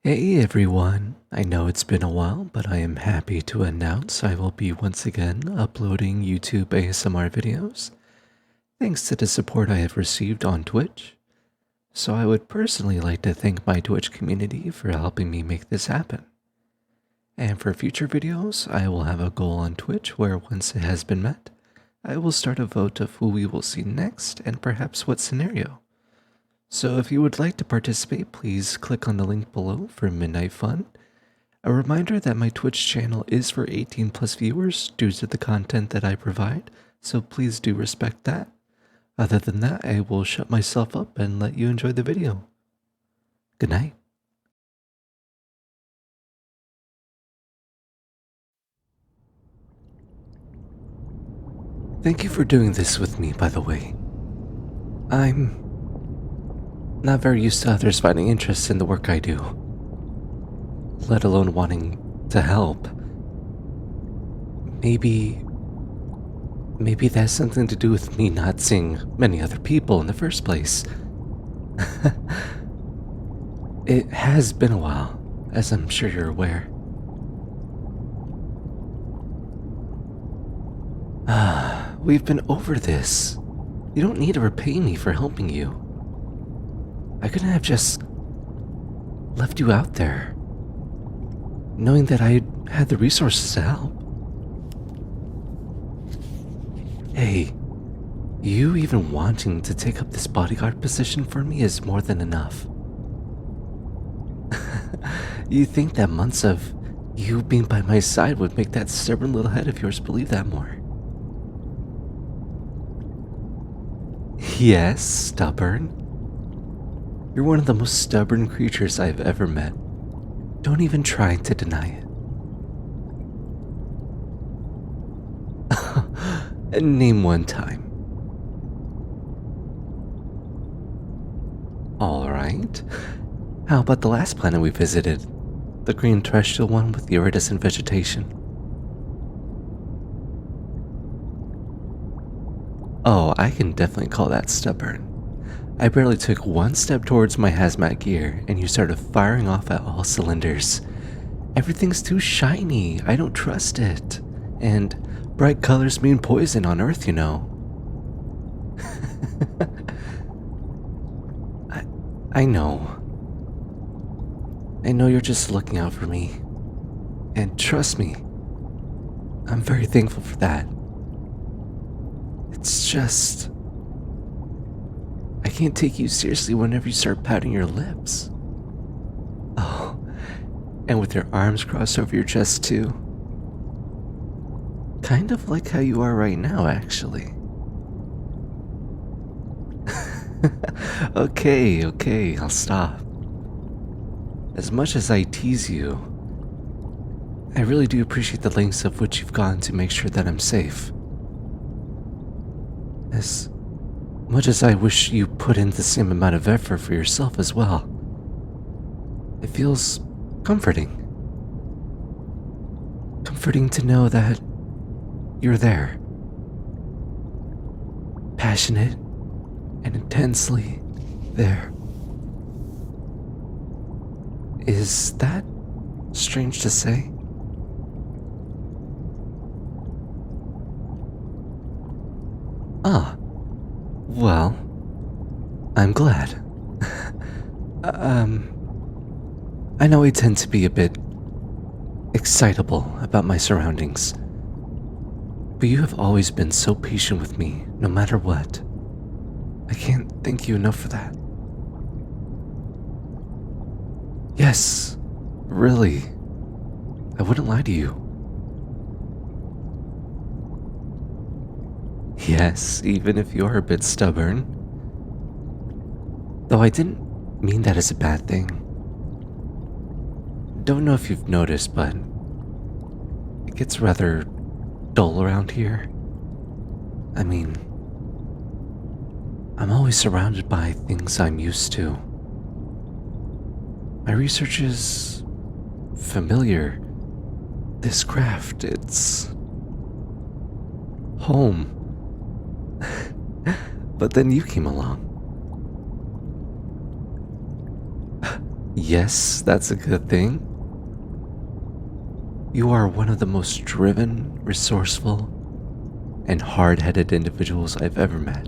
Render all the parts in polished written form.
Hey everyone, I know it's been a while, but I am happy to announce I will be once again uploading YouTube ASMR videos, thanks to the support I have received on Twitch. So I would personally like to thank my Twitch community for helping me make this happen. And for future videos, I will have a goal on Twitch where once it has been met, I will start a vote of who we will see next and perhaps what scenario. So if you would like to participate, please click on the link below for Midnight Fun. A reminder that my Twitch channel is for 18 plus viewers due to the content that I provide, so please do respect that. Other than that, I will shut myself up and let you enjoy the video. Good night. Thank you for doing this with me, by the way. I'm not very used to others finding interest in the work I do, let alone wanting to help. Maybe that has something to do with me not seeing many other people in the first place. It has been a while, as I'm sure you're aware. We've been over this. You don't need to repay me for helping you. I couldn't have just left you out there, knowing that I had the resources to help. Hey, you even wanting to take up this bodyguard position for me is more than enough. You think that months of you being by my side would make that stubborn little head of yours believe that more? Yes, stubborn. You're one of the most stubborn creatures I've ever met. Don't even try to deny it. Name one time. Alright. How about the last planet we visited? The green terrestrial one with the iridescent vegetation. Oh, I can definitely call that stubborn. I barely took one step towards my hazmat gear and you started firing off at all cylinders. Everything's too shiny, I don't trust it. And bright colors mean poison on Earth, you know. I know. I know you're just looking out for me. And trust me, I'm very thankful for that. It's just, I can't take you seriously whenever you start pouting your lips. Oh, and with your arms crossed over your chest too. Kind of like how you are right now, actually. Okay, I'll stop. As much as I tease you, I really do appreciate the lengths of which you've gone to make sure that I'm safe. As much as I wish you put in the same amount of effort for yourself as well. It feels comforting. Comforting to know that you're there. Passionate and intensely there. Is that strange to say? Ah, well, I'm glad. I know I tend to be a bit excitable about my surroundings, but you have always been so patient with me, no matter what. I can't thank you enough for that. Yes, really. I wouldn't lie to you. Yes, even if you're a bit stubborn. Though I didn't mean that as a bad thing. Don't know if you've noticed, but it gets rather dull around here. I mean, I'm always surrounded by things I'm used to. My research is familiar. This craft, it's home. But then you came along. Yes, that's a good thing. You are one of the most driven, resourceful, and hard headed individuals I've ever met,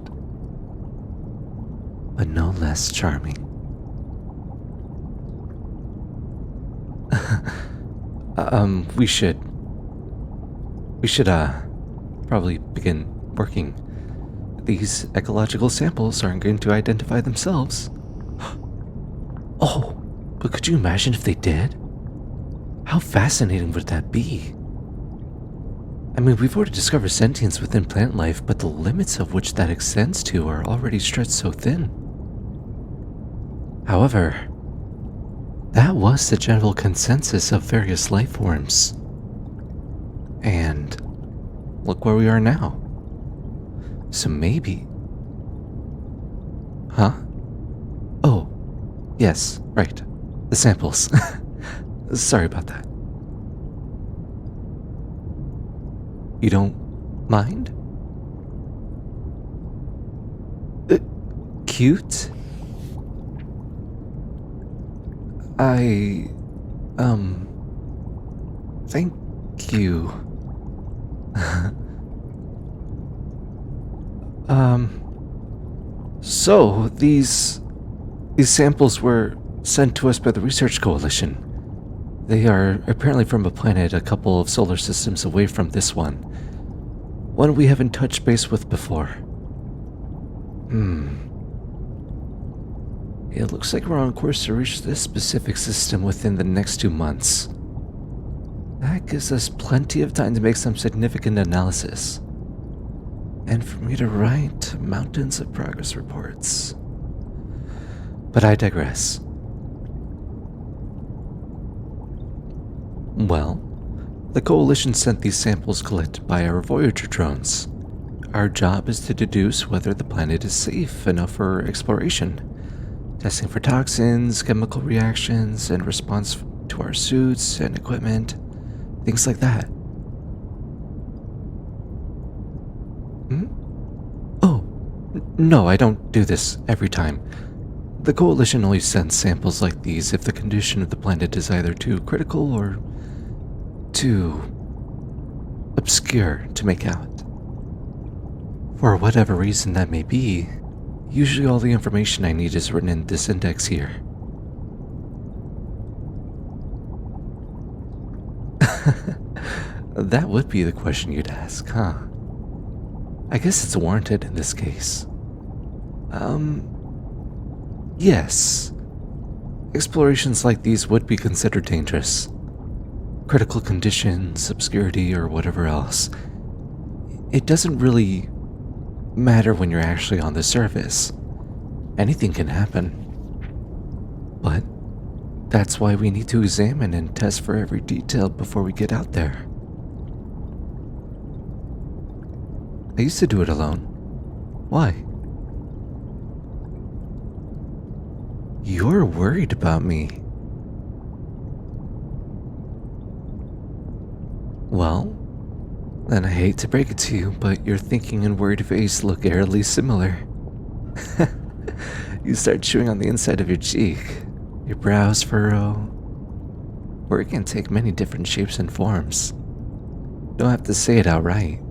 but no less charming. We should. Probably begin working. These ecological samples aren't going to identify themselves. Oh, but could you imagine if they did? How fascinating would that be? I mean, we've already discovered sentience within plant life, but the limits of which that extends to are already stretched so thin. However, that was the general consensus of various life forms. And look where we are now. So maybe. Huh? Oh, yes, right. The samples. Sorry about that. You don't mind? Cute? I, thank you. So these samples were sent to us by the Research Coalition. They are apparently from a planet a couple of solar systems away from this one. One we haven't touched base with before. It looks like we're on course to reach this specific system within the next 2 months. That gives us plenty of time to make some significant analysis. And for me to write mountains of progress reports. But I digress. Well, the Coalition sent these samples collected by our Voyager drones. Our job is to deduce whether the planet is safe enough for exploration, testing for toxins, chemical reactions, and response to our suits and equipment, things like that. Oh, no, I don't do this every time. The Coalition only sends samples like these if the condition of the planet is either too critical or too obscure to make out. For whatever reason that may be, usually all the information I need is written in this index here. That would be the question you'd ask, huh? I guess it's warranted in this case. Yes. Explorations like these would be considered dangerous. Critical conditions, obscurity, or whatever else. It doesn't really matter when you're actually on the surface. Anything can happen. But that's why we need to examine and test for every detail before we get out there. I used to do it alone. Why? You're worried about me. Well, then I hate to break it to you, but your thinking and worried face look eerily similar. You start chewing on the inside of your cheek, your brows furrow, or it can take many different shapes and forms. Don't have to say it outright.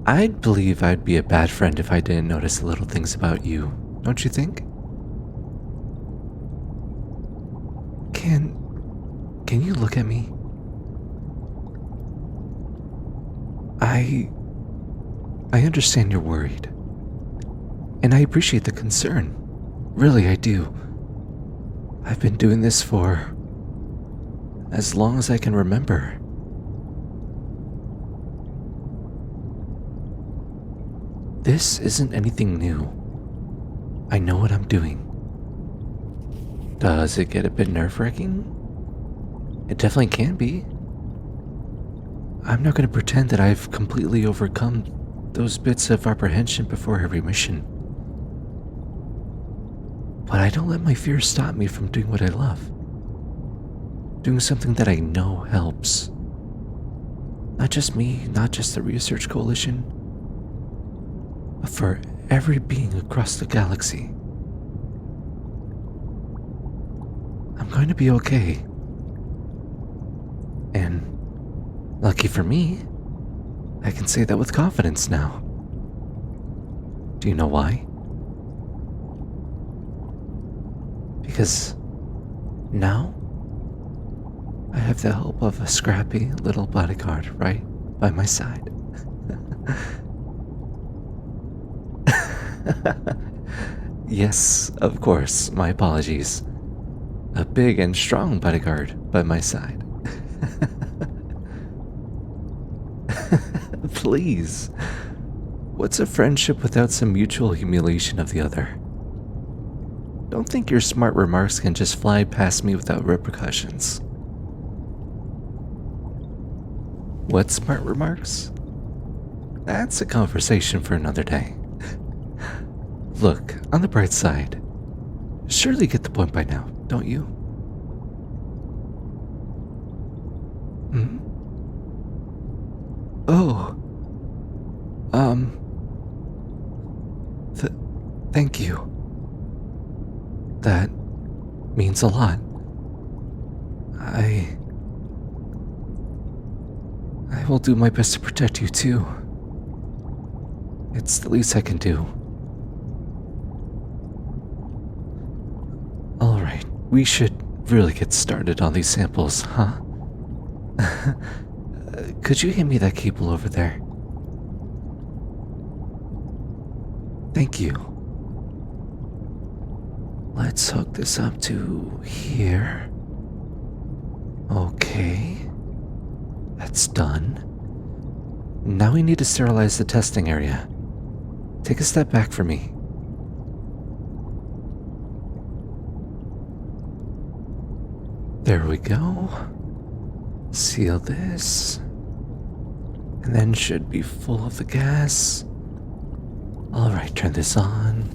I'd believe I'd be a bad friend if I didn't notice the little things about you, don't you think? Can you look at me? I understand you're worried. And I appreciate the concern. Really, I do. I've been doing this for as long as I can remember. This isn't anything new. I know what I'm doing. Does it get a bit nerve-wracking? It definitely can be. I'm not going to pretend that I've completely overcome those bits of apprehension before every mission. But I don't let my fears stop me from doing what I love. Doing something that I know helps. Not just me, not just the Research Coalition, but for every being across the galaxy. going to be okay. And lucky for me, I can say that with confidence now. Do you know why? Because now I have the help of a scrappy little bodyguard right by my side. Yes, of course, my apologies. A big and strong bodyguard by my side. Please. What's a friendship without some mutual humiliation of the other? Don't think your smart remarks can just fly past me without repercussions. What smart remarks? That's a conversation for another day. Look, on the bright side, surely you get the point by now, don't you? Hmm? Oh, thank you. That means a lot. I will do my best to protect you too. It's the least I can do. Alright, we should really get started on these samples, huh? Could you hand me that cable over there? Thank you. Let's hook this up to here. Okay. That's done. Now we need to sterilize the testing area. Take a step back for me. There we go. Seal this. And then should be full of the gas. Alright, turn this on.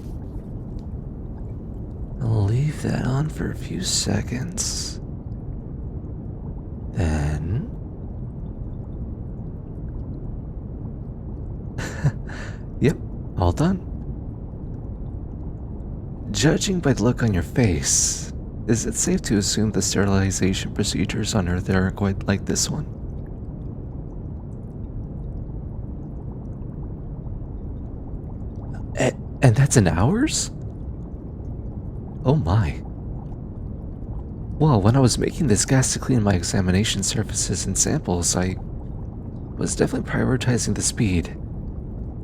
I'll leave that on for a few seconds. Then... Yep, all done. Judging by the look on your face, is it safe to assume the sterilization procedures on Earth are quite like this one? And that's in hours? Oh my. Well, when I was making this gas to clean my examination surfaces and samples, I was definitely prioritizing the speed.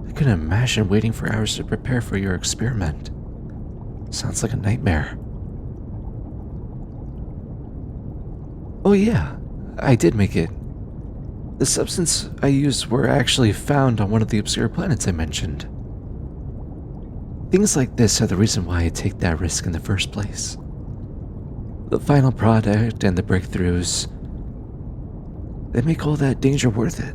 I couldn't imagine waiting for hours to prepare for your experiment. Sounds like a nightmare. Oh yeah, I did make it. The substance I used were actually found on one of the obscure planets I mentioned. Things like this are the reason why I take that risk in the first place. The final product and the breakthroughs, they make all that danger worth it.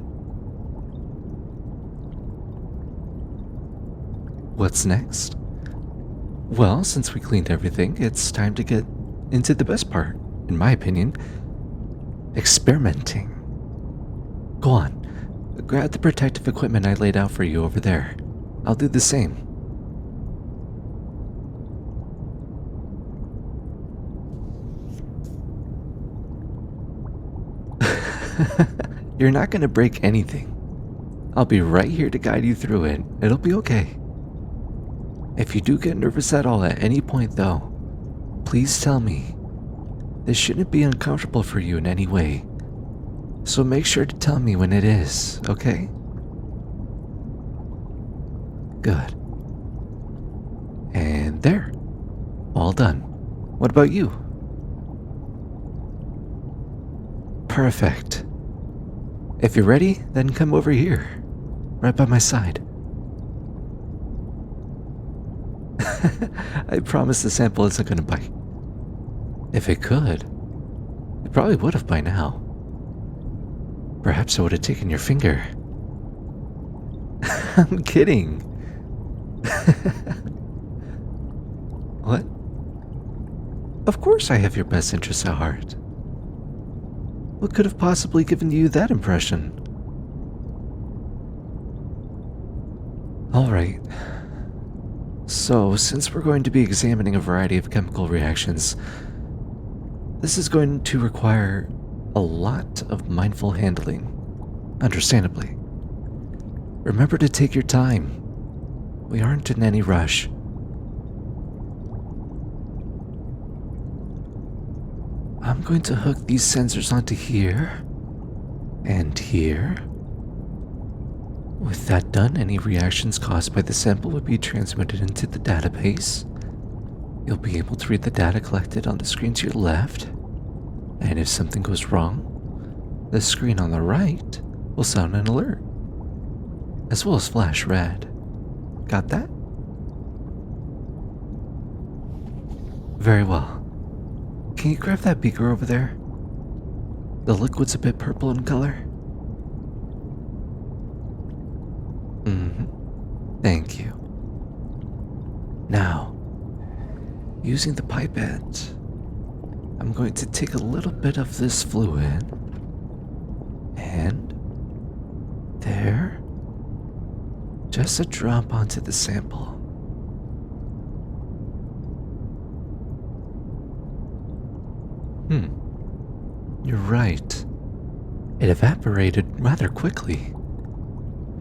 What's next? Well, since we cleaned everything, it's time to get into the best part, in my opinion. Experimenting. Go on, grab the protective equipment I laid out for you over there. I'll do the same. You're not going to break anything. I'll be right here to guide you through it. It'll be okay. If you do get nervous at all at any point though, please tell me. This shouldn't be uncomfortable for you in any way. So make sure to tell me when it is, okay? Good. And there. All done. What about you? Perfect. If you're ready, then come over here. Right by my side. I promise the sample isn't gonna bite. If it could, it probably would have by now. Perhaps I would have taken your finger. I'm kidding. What? Of course I have your best interests at heart. What could have possibly given you that impression? Alright. So, since we're going to be examining a variety of chemical reactions, This is going to require a lot of mindful handling, understandably. Remember to take your time. We aren't in any rush. I'm going to hook these sensors onto here and here. With that done, any reactions caused by the sample will be transmitted into the database. You'll be able to read the data collected on the screen to your left, and if something goes wrong, the screen on the right will sound an alert, as well as flash red. Got that? Very well. Can you grab that beaker over there? The liquid's a bit purple in color. Thank you. Now, using the pipette, I'm going to take a little bit of this fluid, and there, just a drop onto the sample. You're right. It evaporated rather quickly.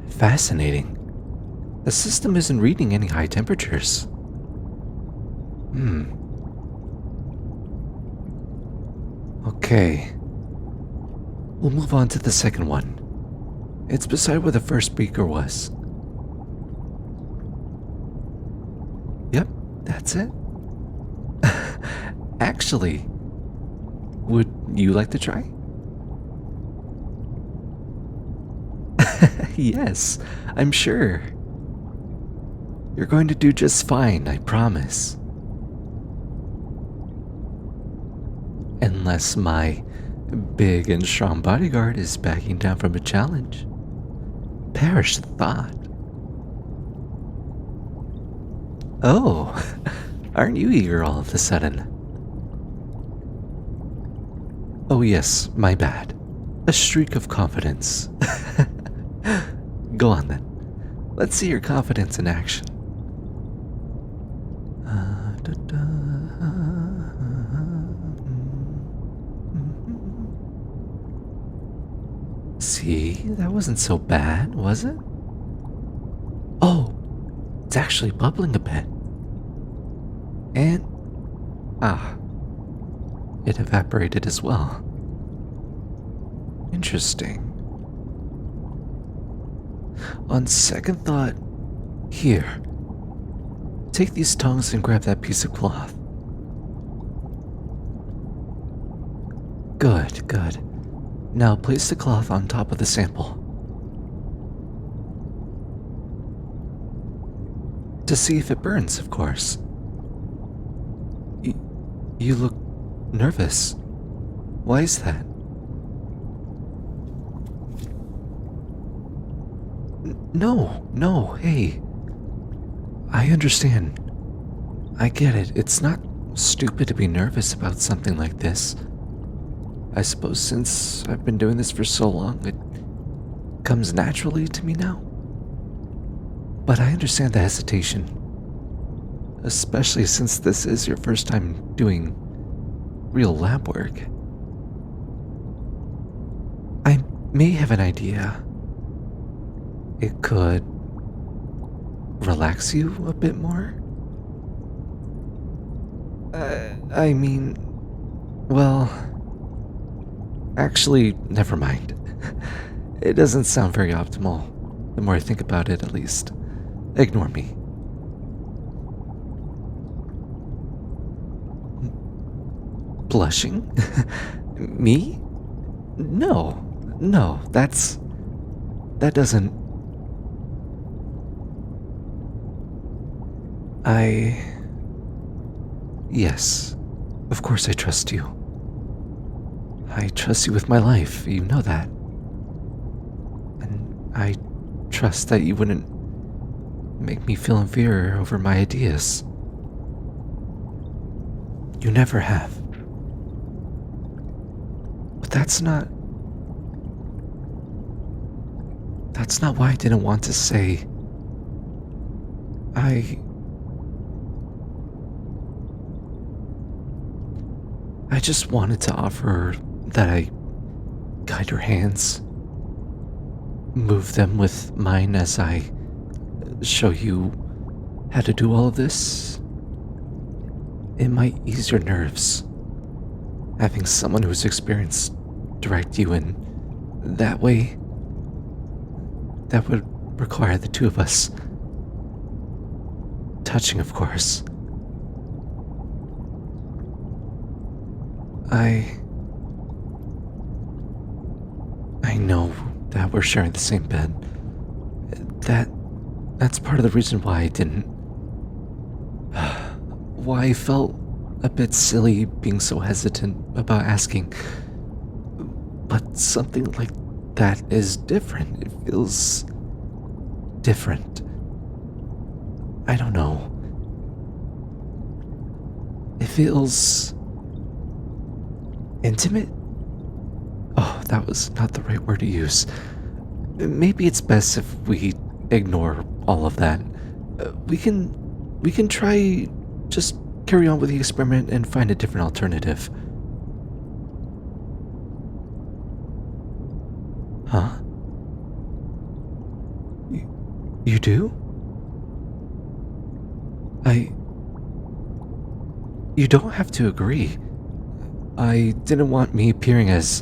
Fascinating. The system isn't reading any high temperatures. Okay. We'll move on to the second one. It's beside where the first beaker was. Yep, that's it. Actually, would you like to try? Yes, I'm sure. You're going to do just fine, I promise. Unless my big and strong bodyguard is backing down from a challenge. Perish the thought. Oh, aren't you eager all of a sudden? Oh yes, my bad. A streak of confidence. Go on then. Let's see your confidence in action. See, that wasn't so bad, was it? Oh, it's actually bubbling a bit. And, it evaporated as well. Interesting. On second thought, here. Take these tongs and grab that piece of cloth. Good, good. Now place the cloth on top of the sample. To see if it burns, of course. You look nervous. Why is that? No, hey. I understand. I get it. It's not stupid to be nervous about something like this. I suppose since I've been doing this for so long, it comes naturally to me now. But I understand the hesitation. Especially since this is your first time doing real lab work. I may have an idea. It could relax you a bit more? I mean, well, actually, never mind. It doesn't sound very optimal, the more I think about it at least. Ignore me. Blushing? Me? No, that doesn't... Yes, of course I trust you. I trust you with my life, you know that. And I trust that you wouldn't make me feel inferior over my ideas. You never have. But that's not why I didn't want to say. I just wanted to offer that I guide your hands, move them with mine as I show you how to do all of this. It might ease your nerves, having someone who's experienced direct you in that way. That would require the two of us. Touching, of course. I know that we're sharing the same bed. That's part of the reason why I didn't. Why I felt a bit silly being so hesitant about asking. But something like that is different. It feels different. I don't know. It feels intimate? Oh, that was not the right word to use. Maybe it's best if we ignore all of that. We can try just carry on with the experiment and find a different alternative. Huh? You do? I You don't have to agree. I didn't want me appearing as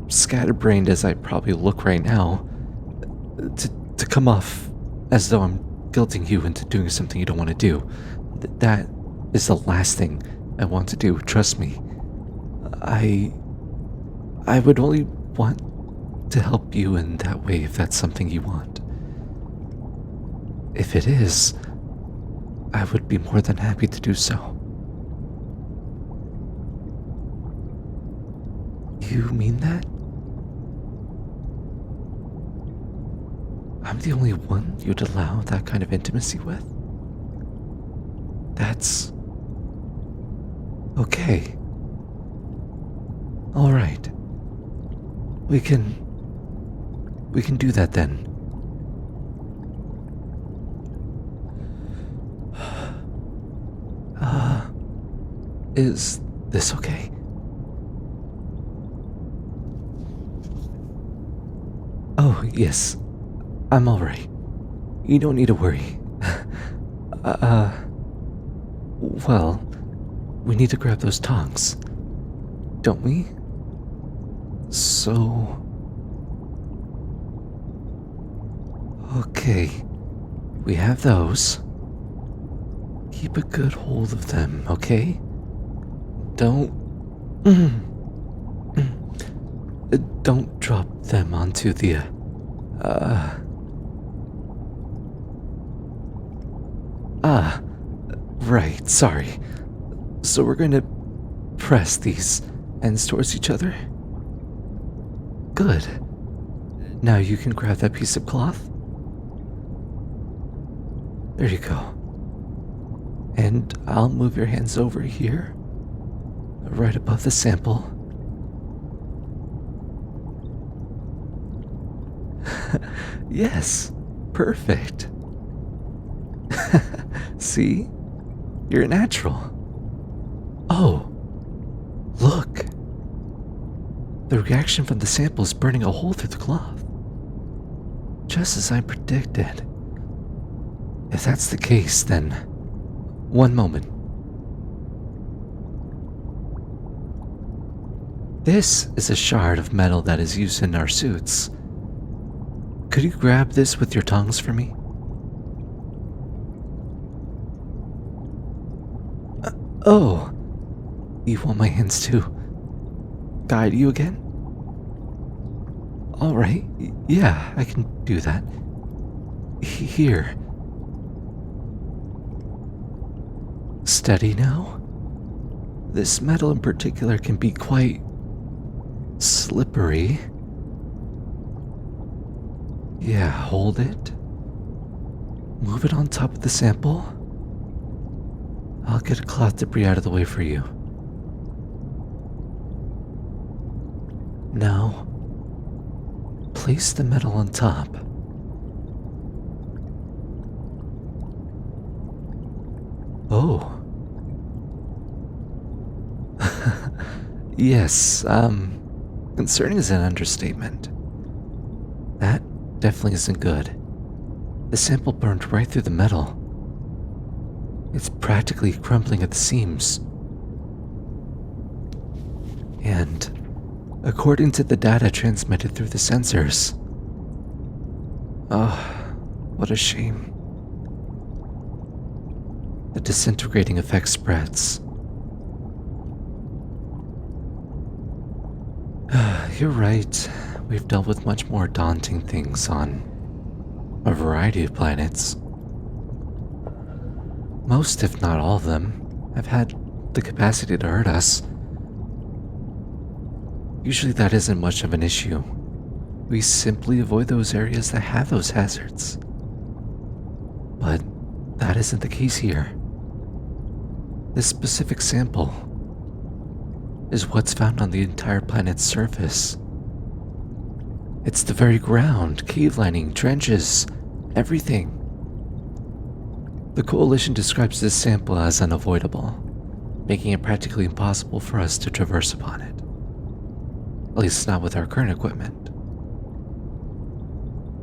scatterbrained as I probably look right now to come off as though I'm guilting you into doing something you don't want to do. That is the last thing I want to do, trust me. I would only want to help you in that way if that's something you want. If it is, I would be more than happy to do so. You mean that? I'm the only one you'd allow that kind of intimacy with? That's okay. All right. We can do that then. Is this okay? Oh, yes. I'm all right. You don't need to worry. Well, we need to grab those tongs, don't we? So... Okay, we have those. Keep a good hold of them, okay? Don't... Don't drop them onto the... Right, sorry. So we're going to press these ends towards each other? Good. Now you can grab that piece of cloth. There you go. And I'll move your hands over here, right above the sample. Yes, perfect. See? You're a natural. Oh, look. The reaction from the sample is burning a hole through the cloth. Just as I predicted. If that's the case, then... One moment. This is a shard of metal that is used in our suits. Could you grab this with your tongs for me? Oh, you want my hands to guide you again? Alright, yeah, I can do that. Here. Steady now? This metal in particular can be quite slippery. Yeah, hold it. Move it on top of the sample. I'll get a cloth debris out of the way for you. Now, place the metal on top. Oh. Yes, concerning is an understatement. That definitely isn't good. The sample burned right through the metal. It's practically crumbling at the seams. And according to the data transmitted through the sensors. Oh, what a shame. The disintegrating effect spreads. You're right. We've dealt with much more daunting things on a variety of planets. Most, if not all of them, have had the capacity to hurt us. Usually that isn't much of an issue. We simply avoid those areas that have those hazards. But that isn't the case here. This specific sample is what's found on the entire planet's surface. It's the very ground, cave lining, trenches, everything. The Coalition describes this sample as unavoidable, making it practically impossible for us to traverse upon it. At least not with our current equipment.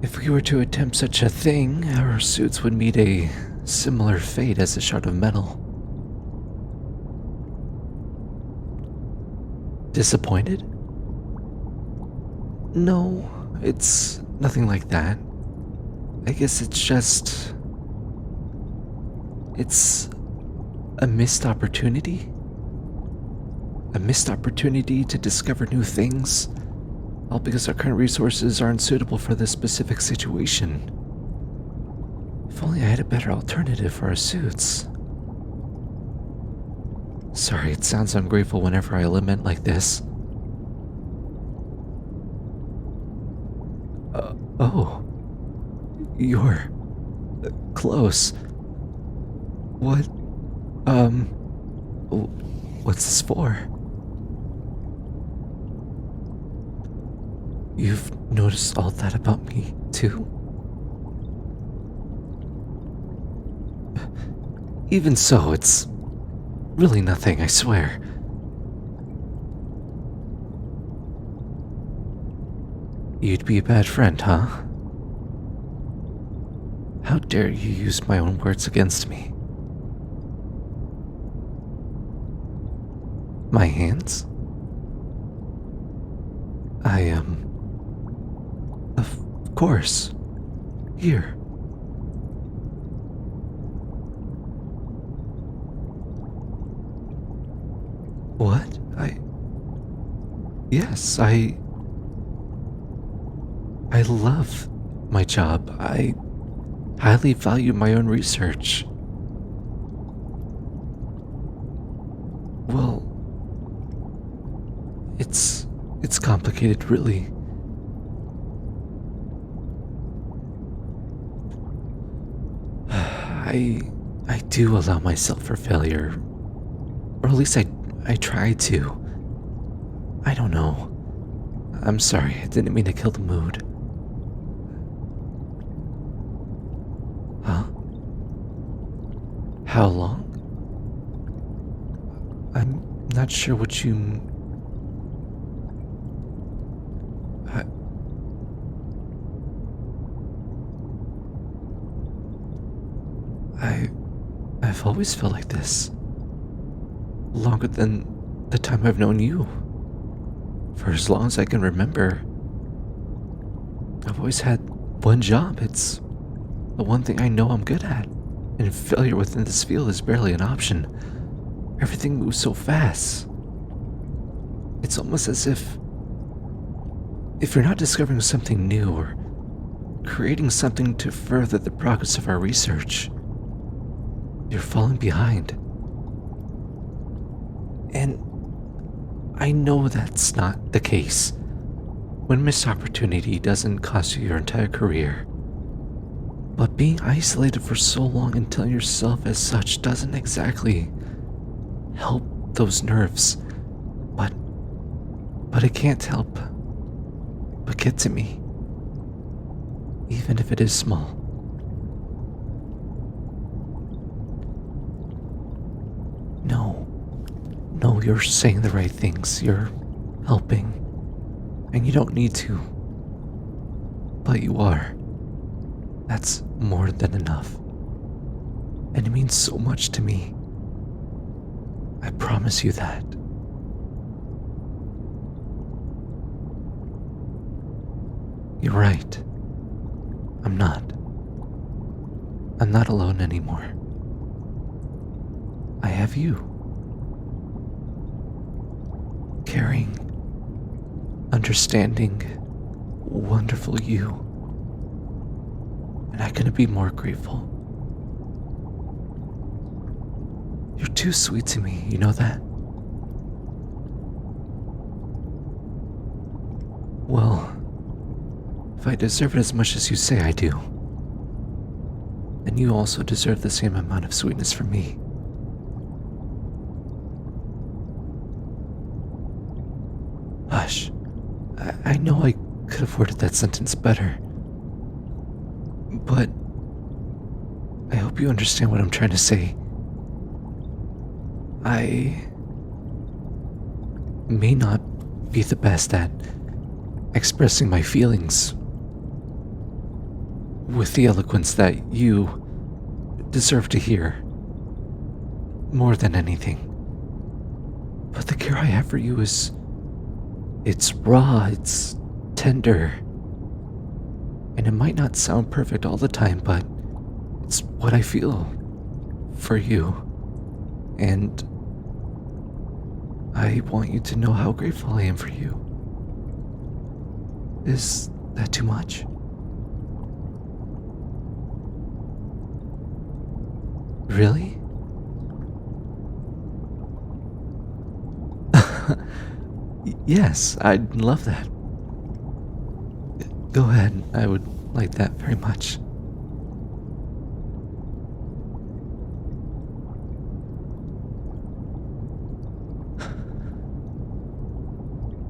If we were to attempt such a thing, our suits would meet a similar fate as a shard of metal. Disappointed? No, it's nothing like that. I guess it's just... It's a missed opportunity? A missed opportunity to discover new things, all because our current resources aren't suitable for this specific situation. If only I had a better alternative for our suits. Sorry, it sounds ungrateful whenever I lament like this. Oh. You're... close. What? What's this for? You've noticed all that about me, too? Even so, it's really nothing, I swear. You'd be a bad friend, huh? How dare you use my own words against me? My hands? Of course. Here. What? Yes, I love my job. I highly value my own research. Well, it's complicated, really. I do allow myself for failure. Or at least I try to. I don't know. I'm sorry, I didn't mean to kill the mood. Huh? How long? I'm not sure what you... I've always felt like this. Longer than the time I've known you. For as long as I can remember. I've always had one job. It's the one thing I know I'm good at. And failure within this field is barely an option. Everything moves so fast. It's almost as if you're not discovering something new or creating something to further the progress of our research, you're falling behind. And I know that's not the case. One missed opportunity doesn't cost you your entire career. But being isolated for so long and telling yourself as such doesn't exactly help those nerves. But it can't help but get to me. Even if it is small. No, you're saying the right things. You're helping. And you don't need to. But you are. That's more than enough. And it means so much to me. I promise you that. You're right. I'm not. I'm not alone anymore. I have you. Caring, understanding, wonderful you. And I couldn't be more grateful. You're too sweet to me, you know that? Well, if I deserve it as much as you say I do, then you also deserve the same amount of sweetness from me. Hush. I know I could have worded that sentence better, but I hope you understand what I'm trying to say. I may not be the best at expressing my feelings with the eloquence that you deserve to hear more than anything. But the care I have for you it's raw, it's tender. And it might not sound perfect all the time, but it's what I feel for you. And I want you to know how grateful I am for you. Is that too much? Really? Yes, I'd love that. Go ahead, I would like that very much.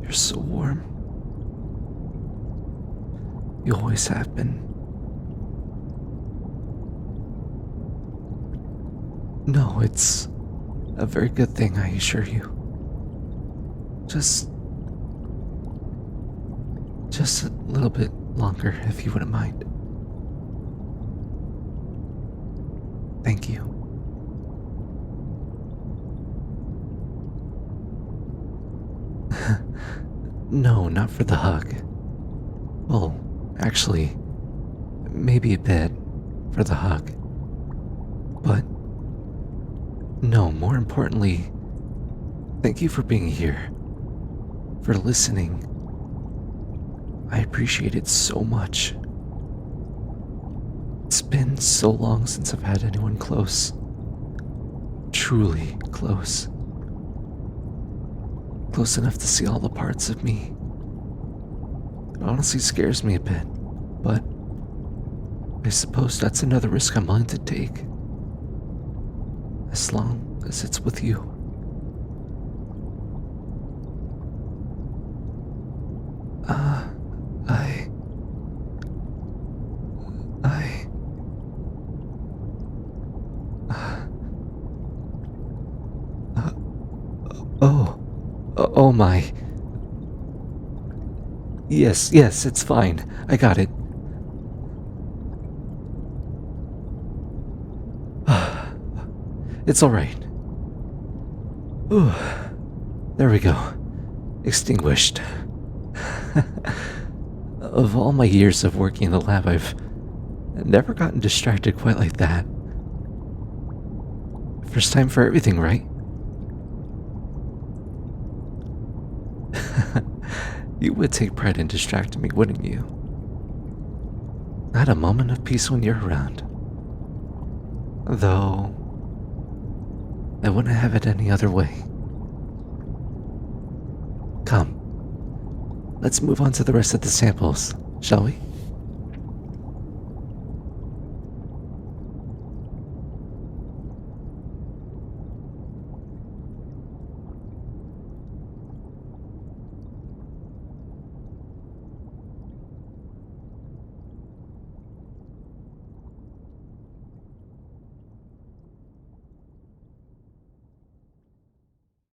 You're so warm. You always have been. No, it's a very good thing, I assure you. Just a little bit longer, if you wouldn't mind. Thank you. No, not for the hug. Well, actually, maybe a bit for the hug. But no, more importantly, thank you for being here, for listening. I appreciate it so much. It's been so long since I've had anyone close. Truly close. Close enough to see all the parts of me. It honestly scares me a bit, but I suppose that's another risk I'm willing to take. As long as it's with you. Oh my. Yes, it's fine. I got it. It's alright. Ooh, there we go. Extinguished. Of all my years of working in the lab, I've never gotten distracted quite like that. First time for everything, right? You would take pride in distracting me, wouldn't you? Not a moment of peace when you're around. Though, I wouldn't have it any other way. Come, let's move on to the rest of the samples, shall we?